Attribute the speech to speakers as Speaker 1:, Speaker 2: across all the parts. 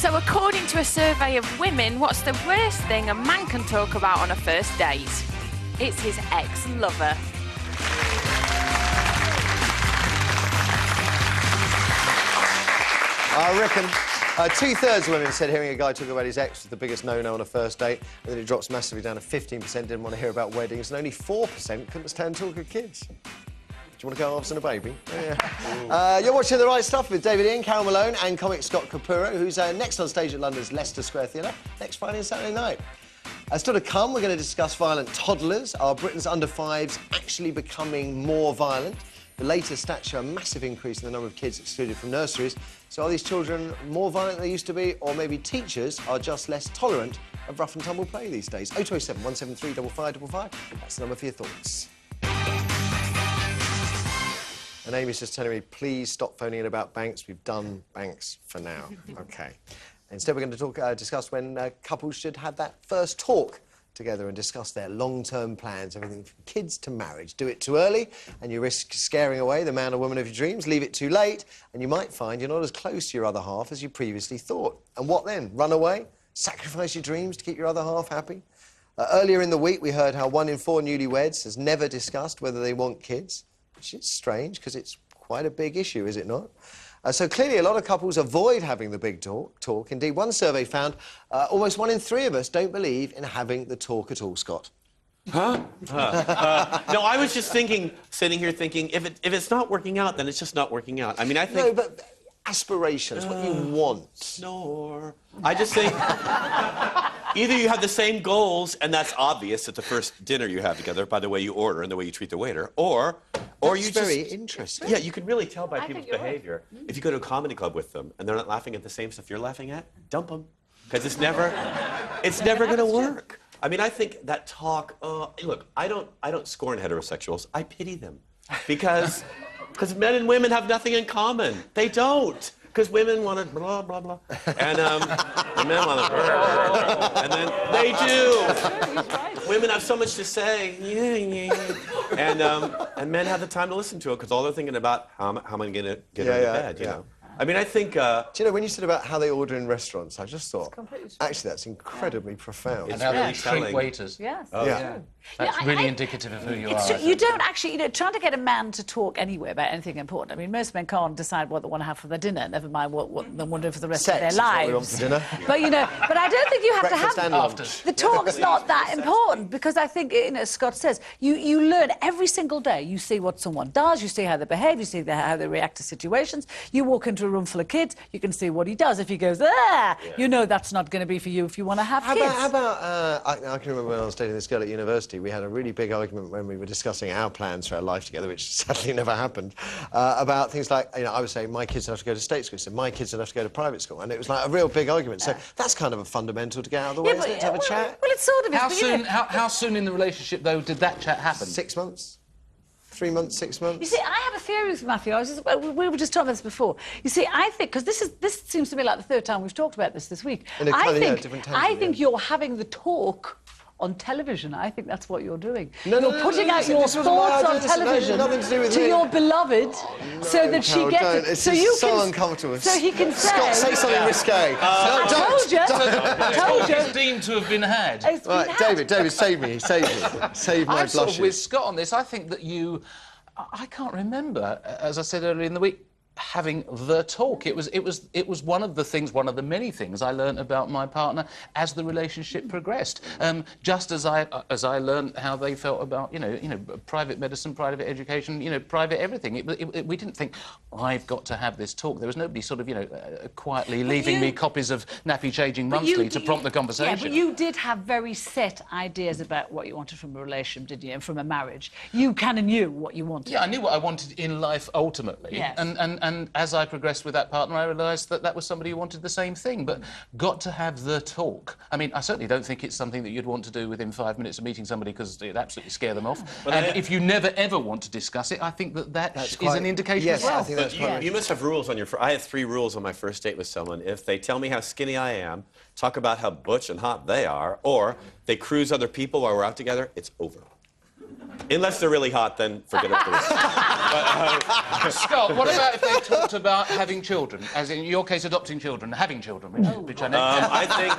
Speaker 1: So according to a survey of women, what's the worst thing a man can talk about on a first date? It's his ex-lover.
Speaker 2: I reckon 2/3 of women said hearing a guy talk about his ex was the biggest no-no on a first date, and then it drops massively down to 15% didn't want to hear about weddings, and only 4% couldn't stand talk of kids. Do you want to go after a baby? Yeah. You're watching The Right Stuff with David Ian, Carol Malone and comic Scott Capurro, who's next on stage at London's Leicester Square Theatre next Friday and Saturday night. Still to come, we're going to discuss violent toddlers. Are Britain's under-5s actually becoming more violent? The latest stats show a massive increase in the number of kids excluded from nurseries. So are these children more violent than they used to be, or maybe teachers are just less tolerant of rough and tumble play these days? 0207 173 5555. That's the number for your thoughts. And Amy's just telling me, please stop phoning in about banks. We've done banks for now. OK. Instead, we're going to discuss when couples should have that first talk together and discuss their long-term plans, everything from kids to marriage. Do it too early, and you risk scaring away the man or woman of your dreams. Leave it too late, and you might find you're not as close to your other half as you previously thought. And what then? Run away? Sacrifice your dreams to keep your other half happy? Earlier in the week, we heard how 1 in 4 newlyweds has never discussed whether they want kids, which is strange, because it's quite a big issue, is it not? So clearly a lot of couples avoid having the big talk. Indeed, one survey found almost 1 in 3 of us don't believe in having the talk at all, Scott.
Speaker 3: Huh? No, I was just sitting here thinking, if it's not working out, then it's just not working out. I mean, I think...
Speaker 2: No, but aspirations, what you want.
Speaker 3: Snore. I just think either you have the same goals, and that's obvious at the first dinner you have together by the way you order and the way you treat the waiter, or you just...
Speaker 2: That's very interesting.
Speaker 3: Yeah, you can really tell by people's behavior. If you go to a comedy club with them and they're not laughing at the same stuff you're laughing at, dump them. Because it's never going to work. I mean, I think that talk... look, I don't scorn heterosexuals. I pity them. Because men and women have nothing in common. They don't. Because women want to blah, blah, blah. And men want to blah, and then they do. Women have so much to say. And men have the time to listen to it because all they're thinking about how am I going to get her into bed, you know? I mean, I think...
Speaker 2: Do you know, when you said about how they order in restaurants, I just thought, actually, that's incredibly profound.
Speaker 4: And how they treat waiters.
Speaker 5: Yes.
Speaker 2: Oh, yeah.
Speaker 4: That's really indicative of who you are.
Speaker 5: You don't actually, trying to get a man to talk anywhere about anything important. I mean, most men can't decide what they want to have for their dinner, never mind what they want to do for the rest of their lives.
Speaker 2: What we want for dinner.
Speaker 5: But I don't think you have
Speaker 2: Breakfast
Speaker 5: to have...
Speaker 2: and lunch.
Speaker 5: The talk's not that important, because I think, as Scott says, you learn every single day. You see what someone does, you see how they behave, you see how they react to situations. You walk into a room full of kids, you can see what he does. If he goes, you know that's not going to be for you if you want to have kids.
Speaker 2: How about I can remember when I was dating this girl at university, we had a really big argument when we were discussing our plans for our life together, which sadly never happened, about things like, I would say, my kids would have to go to state school, so my kids would have to go to private school, and it was like a real big argument. So that's kind of a fundamental to get out of the way, isn't it, to have a chat?
Speaker 5: Well, it sort of is.
Speaker 4: How soon in the relationship, though, did that chat happen?
Speaker 2: 6 months? 3 months, 6 months?
Speaker 5: You see, I have a theory with Matthew. We were just talking about this before. You see, I think, because this seems to me like the third time we've talked about this week. I think you're having the talk on television. I think that's what you're doing. You're putting out your thoughts on television to your beloved, so that she gets it. So you
Speaker 2: so uncomfortable.
Speaker 5: So he can say...
Speaker 2: Scott, say something risque.
Speaker 5: I told you.
Speaker 4: It's deemed to have been had.
Speaker 2: Right, David, save me. Save my
Speaker 4: I'm
Speaker 2: blushes.
Speaker 4: sort of with Scott on this. I think that I can't remember, as I said earlier in the week, having the talk. It was one of the many things I learned about my partner as the relationship progressed. Just as I learned how they felt about private medicine, private education, private everything. We didn't think I've got to have this talk. There was nobody sort of quietly leaving me copies of Nappy Changing Monthly to prompt the conversation.
Speaker 5: Yeah, but you did have very set ideas about what you wanted from a relationship, didn't you? And from a marriage, you kind of knew what you wanted.
Speaker 4: Yeah, I knew what I wanted in life ultimately.
Speaker 5: Yes.
Speaker 4: And as I progressed with that partner, I realised that was somebody who wanted the same thing, but got to have the talk. I mean, I certainly don't think it's something that you'd want to do within 5 minutes of meeting somebody because it'd absolutely scare them off. But if you never, ever want to discuss it, I think that's an indication as well.
Speaker 2: I think that's quite
Speaker 3: you must have rules on your... I have 3 rules on my first date with someone. If they tell me how skinny I am, talk about how butch and hot they are, or they cruise other people while we're out together, it's over. Unless they're really hot, then forget it.
Speaker 4: Scott, what about if they talked about having children? As in your case, adopting children, having children, which I know.
Speaker 3: I think...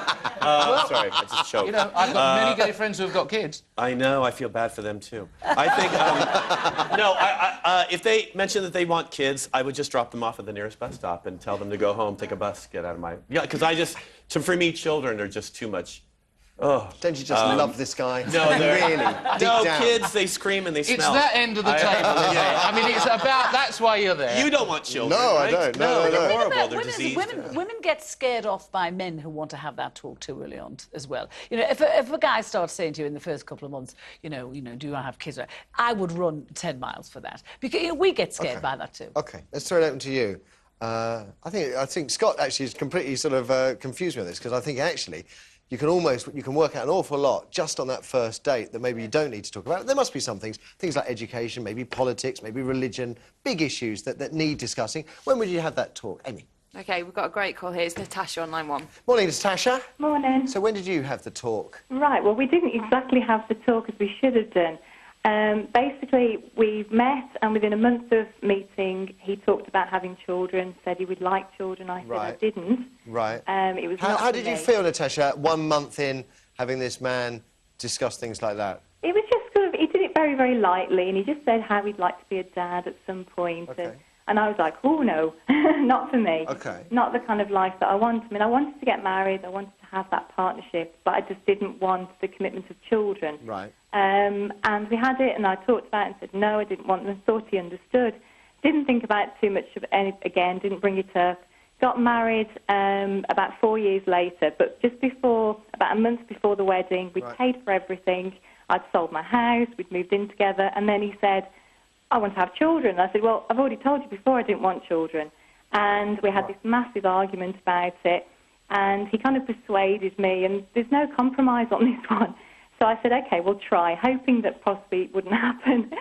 Speaker 3: sorry, I just choked.
Speaker 4: You know, I've got many gay friends who have got kids.
Speaker 3: I know, I feel bad for them, too. I think... no, if they mention that they want kids, I would just drop them off at the nearest bus stop and tell them to go home, take a bus, get out of my... Yeah, because for me, children are just too much... Oh,
Speaker 2: don't you just love this guy?
Speaker 3: No,
Speaker 2: really.
Speaker 3: No, kids, they scream and they smell.
Speaker 4: It's that end of the table, isn't it? I mean, it's about... That's why you're there.
Speaker 3: You don't want children,
Speaker 2: No,
Speaker 3: right?
Speaker 2: I don't. No,
Speaker 3: they're horrible. They're diseased.
Speaker 5: Women get scared off by men who want to have that talk too early on as well. You know, if a guy starts saying to you in the first couple of months, you know, do you want to have kids? I would run 10 miles for that. Because we get scared by that too.
Speaker 2: OK, let's throw it open to you. I think Scott actually is completely sort of confused me on this, because I think actually... You can work out an awful lot just on that first date that maybe you don't need to talk about. There must be some things like education, maybe politics, maybe religion, big issues that need discussing. When would you have that talk? Amy?
Speaker 1: OK, we've got a great call here. It's Natasha on line 1.
Speaker 2: Morning, Natasha.
Speaker 6: Morning.
Speaker 2: So when did you have the talk?
Speaker 6: Right, well, we didn't exactly have the talk as we should have done. Basically, we met, and within a month of meeting, he talked about having children, said he would like children. I said I didn't.
Speaker 2: Right.
Speaker 6: It was
Speaker 2: how did you feel, Natasha, 1 month in, having this man discuss things like that?
Speaker 6: It was just sort of, he did it very, very lightly, and he just said how he'd like to be a dad at some point.
Speaker 2: Okay.
Speaker 6: And I was like, oh, no, not for me.
Speaker 2: Okay.
Speaker 6: Not the kind of life that I want. I mean, I wanted to get married, I wanted to have that partnership, but I just didn't want the commitment of children.
Speaker 2: Right.
Speaker 6: And we had it, and I talked about it and said, no, I didn't want them. Thought he understood. Didn't think about it too much again, didn't bring it up. Got married about 4 years later, but just before, about a month before the wedding, we'd paid for everything. I'd sold my house, we'd moved in together, and then he said, I want to have children. And I said, well, I've already told you before I didn't want children. And we had this massive argument about it, and he kind of persuaded me, and there's no compromise on this one. So I said, OK, we'll try, hoping that possibly it wouldn't happen.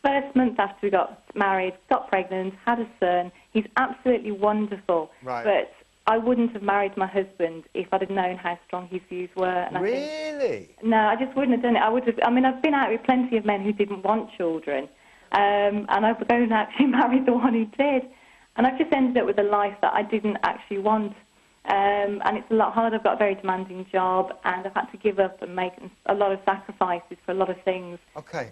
Speaker 6: First month after we got married, got pregnant, had a son. He's absolutely wonderful.
Speaker 2: Right.
Speaker 6: But I wouldn't have married my husband if I'd have known how strong his views were. And
Speaker 2: Really?
Speaker 6: No, I just wouldn't have done it. I've been out with plenty of men who didn't want children. And I've gone and actually married the one who did. And I've just ended up with a life that I didn't actually want. And it's a lot harder. I've got a very demanding job, and I've had to give up and make a lot of sacrifices for a lot of things.
Speaker 2: OK.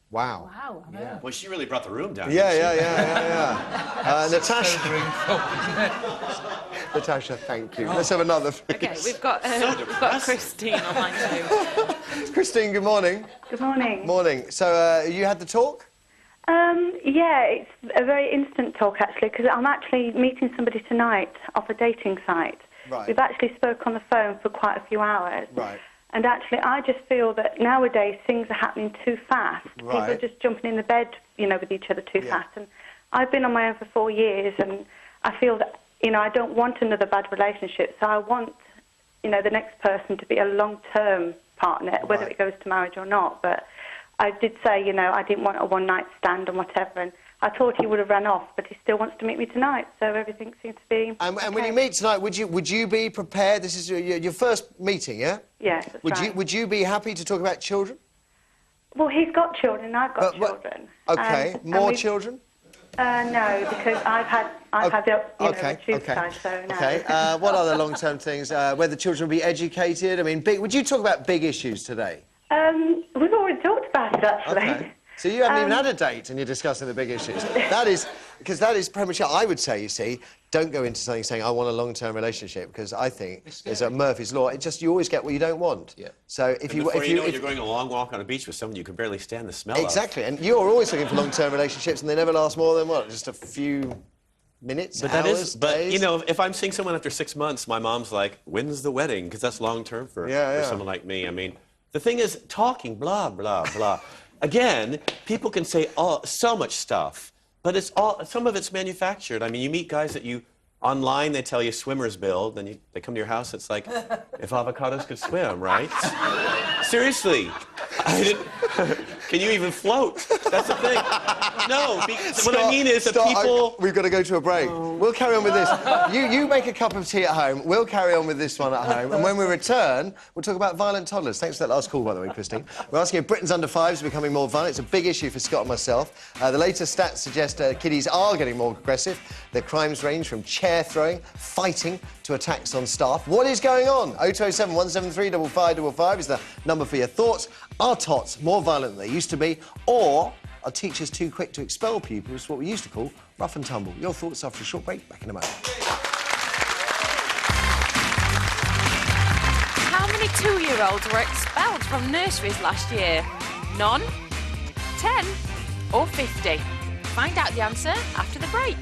Speaker 2: Wow.
Speaker 5: Wow. I know.
Speaker 3: Well, she really brought the room down.
Speaker 2: Yeah. Natasha. Natasha, thank you. Let's have another, please.
Speaker 1: OK, we've got Christine on line 2.
Speaker 2: Christine, good morning.
Speaker 6: Good morning.
Speaker 2: Morning. So you had the talk?
Speaker 7: Yeah, it's a very instant talk, actually, because I'm actually meeting somebody tonight off a dating site.
Speaker 2: Right.
Speaker 7: We've actually spoke on the phone for quite a few hours.
Speaker 2: Right.
Speaker 7: And actually, I just feel that nowadays things are happening too fast.
Speaker 2: Right.
Speaker 7: People are just jumping in the bed, with each other too fast. And I've been on my own for 4 years, and I feel that, I don't want another bad relationship. So I want, the next person to be a long-term partner, whether it goes to marriage or not. But I did say, I didn't want a one-night stand and whatever, and I thought he would have run off, but he still wants to meet me tonight, so everything seems to be
Speaker 2: And
Speaker 7: okay.
Speaker 2: when you meet tonight, would you be prepared? This is your first meeting, yeah?
Speaker 7: Yes, that's right.
Speaker 2: Would you be happy to talk about children?
Speaker 7: Well, he's got children, I've got children.
Speaker 2: OK, more children?
Speaker 7: No, because I've had the tube side, so no.
Speaker 2: OK, what other long-term things? Whether children will be educated? I mean, would you talk about big issues today?
Speaker 7: We've already talked about it, actually.
Speaker 2: OK. So you haven't even had a date and you're discussing the big issues. That is premature. I would say, you see, don't go into something saying, I want a long-term relationship, because I think there's a Murphy's Law. You always get what you don't want. Yeah. So if
Speaker 3: you're going a long walk on a beach with someone you can barely stand the smell of.
Speaker 2: Exactly. And you're always looking for long-term relationships, and they never last more than, what, just a few minutes, hours, days?
Speaker 3: If I'm seeing someone after 6 months, my mom's like, when's the wedding? Because that's long-term for someone like me. I mean, the thing is, talking, blah, blah, blah. Again, people can say so much stuff, but some of it's manufactured. I mean, you meet guys that online, they tell you swimmer's build, then they come to your house, it's like, if avocados could swim, right? Seriously. Can you even float? That's the thing. No, what I mean is that people...
Speaker 2: We've got to go to a break. We'll carry on with this. You make a cup of tea at home. We'll carry on with this one at home. And when we return, we'll talk about violent toddlers. Thanks for that last call, by the way, Christine. We're asking if Britain's under fives are becoming more violent. It's a big issue for Scott and myself. The latest stats suggest kiddies are getting more aggressive. Their crimes range from chair throwing, fighting, to attacks on staff. What is going on? 0207 173 5555 is the number for your thoughts. Are tots more violent than they used to be? Or are teachers too quick to expel pupils, what we used to call rough and tumble? Your thoughts after a short break. Back in a moment.
Speaker 1: How many 2-year-olds were expelled from nurseries last year? None? 10? Or 50? Find out the answer after the break.